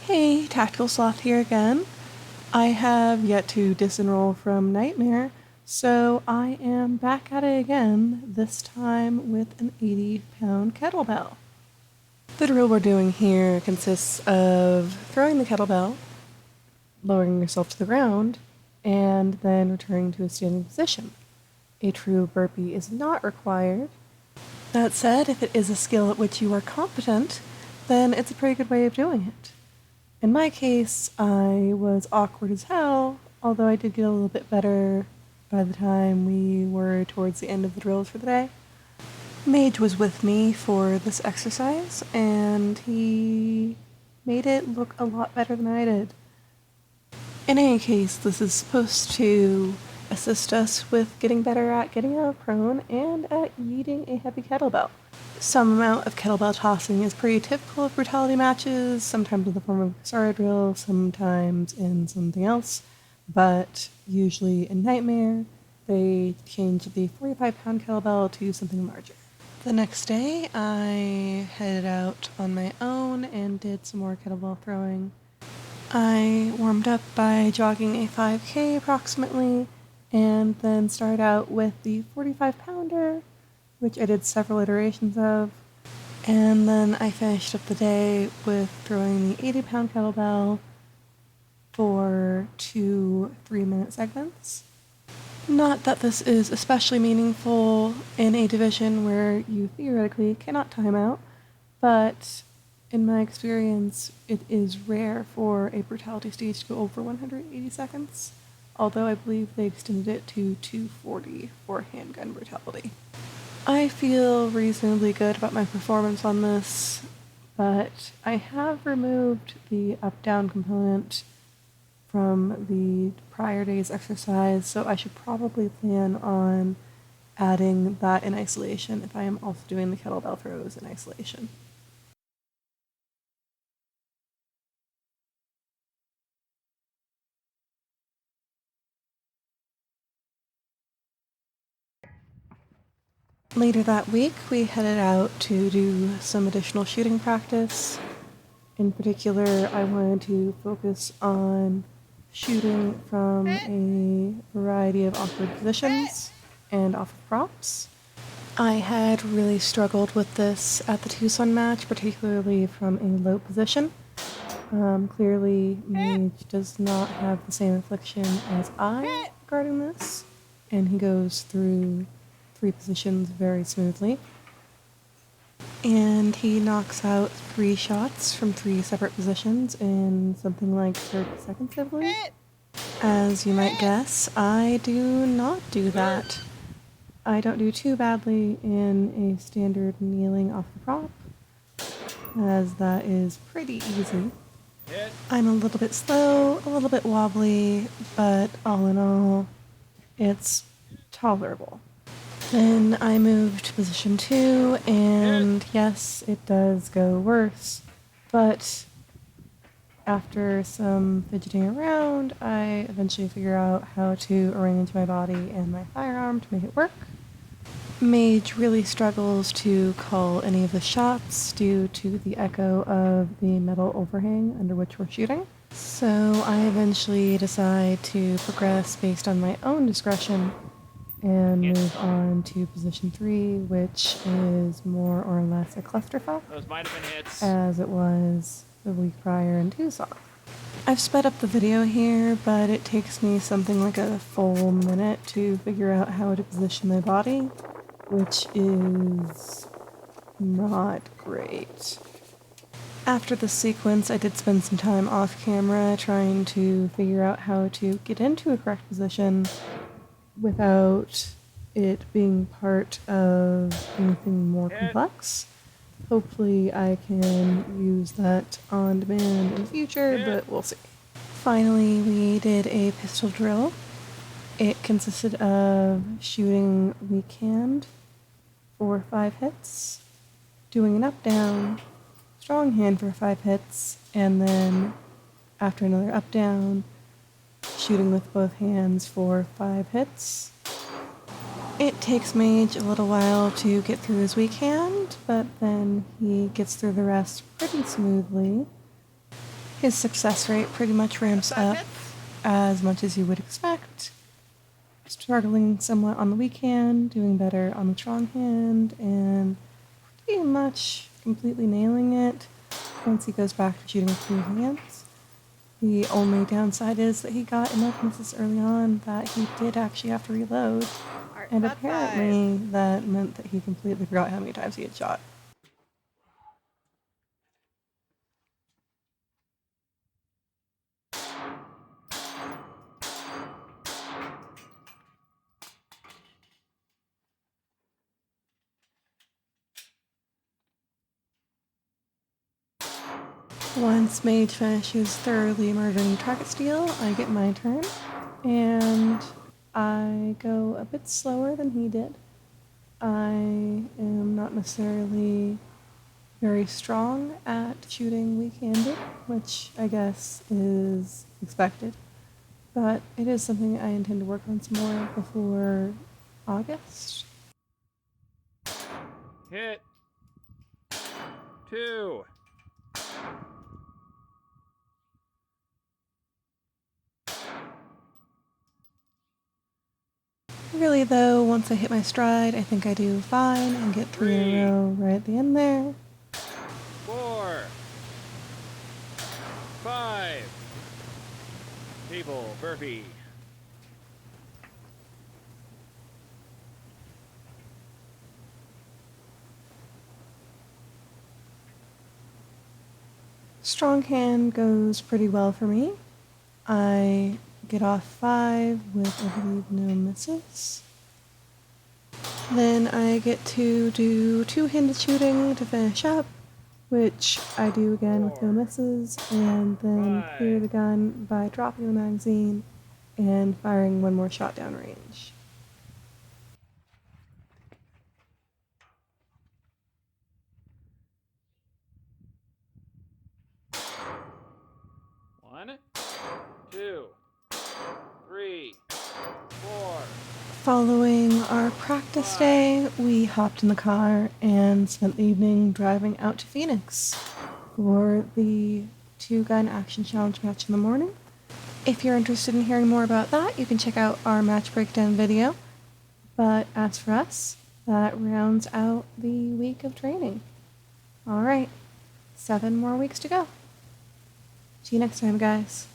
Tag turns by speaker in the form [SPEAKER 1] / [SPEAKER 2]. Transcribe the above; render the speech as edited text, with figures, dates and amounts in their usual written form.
[SPEAKER 1] Hey, Tactical Sloth here again. I have yet to disenroll from Nightmare, so I am back at it again, this time with an 80-pound kettlebell. The drill we're doing here consists of throwing the kettlebell, lowering yourself to the ground, and then returning to a standing position. A true burpee is not required. That said, if it is a skill at which you are competent, then it's a pretty good way of doing it. In my case, I was awkward as hell, although I did get a little bit better by the time we were towards the end of the drills for the day. Mage was with me for this exercise, and he made it look a lot better than I did. In any case, this is supposed to assist us with getting better at getting out of prone and at yeeting a heavy kettlebell. Some amount of kettlebell tossing is pretty typical of Brutality matches, sometimes in the form of a Kasara drill, sometimes in something else, but usually in Nightmare, they changed the 45-pound kettlebell to something larger. The next day, I headed out on my own and did some more kettlebell throwing. I warmed up by jogging a 5K approximately, and then started out with the 45-pounder, which I did several iterations of, and then I finished up the day with throwing the 80-pound kettlebell for 2 3-minute segments. Not that this is especially meaningful in a division where you theoretically cannot time out, but in my experience, it is rare for a Brutality stage to go over 180 seconds, although I believe they extended it to 240 for handgun Brutality. I feel reasonably good about my performance on this, but I have removed the up-down component from the prior day's exercise, so I should probably plan on adding that in isolation if I am also doing the kettlebell throws in isolation. Later that week, we headed out to do some additional shooting practice. In particular, I wanted to focus on shooting from a variety of awkward positions and off of props. I had really struggled with this at the Tucson match, particularly from a low position. Clearly, Mage does not have the same affliction as I regarding this, and he goes through 3 positions very smoothly. And he knocks out 3 shots from 3 separate positions in something like 30 seconds, I believe. As you might guess, I do not do that. I don't do too badly in a standard kneeling off the prop, as that is pretty easy. I'm a little bit slow, a little bit wobbly, but all in all, it's tolerable. Then I moved to position 2, and yes, it does go worse, but after some fidgeting around, I eventually figure out how to arrange my body and my firearm to make it work. Mage really struggles to call any of the shots due to the echo of the metal overhang under which we're shooting. So I eventually decide to progress based on my own discretion and move on to position 3, which is more or less a clusterfuck,
[SPEAKER 2] Those might have been hits.
[SPEAKER 1] as it was the week prior in Tucson. I've sped up the video here, but it takes me something like a full minute to figure out how to position my body, which is not great. After this sequence, I did spend some time off camera trying to figure out how to get into a correct position without it being part of anything more complex. Hopefully I can use that on demand in the future, but we'll see. Finally, we did a pistol drill. It consisted of shooting weak hand for 5 hits, doing an up-down, strong hand for 5 hits, and then after another up-down, shooting with both hands for 5 hits. It takes Mage a little while to get through his weak hand, but then he gets through the rest pretty smoothly. His success rate pretty much ramps up as much as you would expect. Struggling somewhat on the weak hand, doing better on the strong hand, and pretty much completely nailing it once he goes back to shooting with two hands. The only downside is that he got enough misses early on that he did actually have to reload, and apparently that meant that he completely forgot how many times he had shot. Once Mage finishes thoroughly murdering target steal, I get my turn, and I go a bit slower than he did. I am not necessarily very strong at shooting weak-handed, which I guess is expected, but it is something I intend to work on some more before August.
[SPEAKER 2] Hit. 2.
[SPEAKER 1] Really though, once I hit my stride, I think I do fine and get 3 in a row right at the end there.
[SPEAKER 2] 4. 5. Table burpee.
[SPEAKER 1] Strong hand goes pretty well for me. I get off 5 with, I believe, no misses. Then I get to do two-handed shooting to finish up, which I do again with no misses, and then clear the gun by dropping the magazine and firing one more shot downrange.
[SPEAKER 2] One, 2, 3, 4.
[SPEAKER 1] Following our practice day, we hopped in the car and spent the evening driving out to Phoenix for the 2-gun action challenge match in the morning. If you're interested in hearing more about that, you can check out our match breakdown video. But as for us, that rounds out the week of training. All right, 7 more weeks to go. See you next time, guys.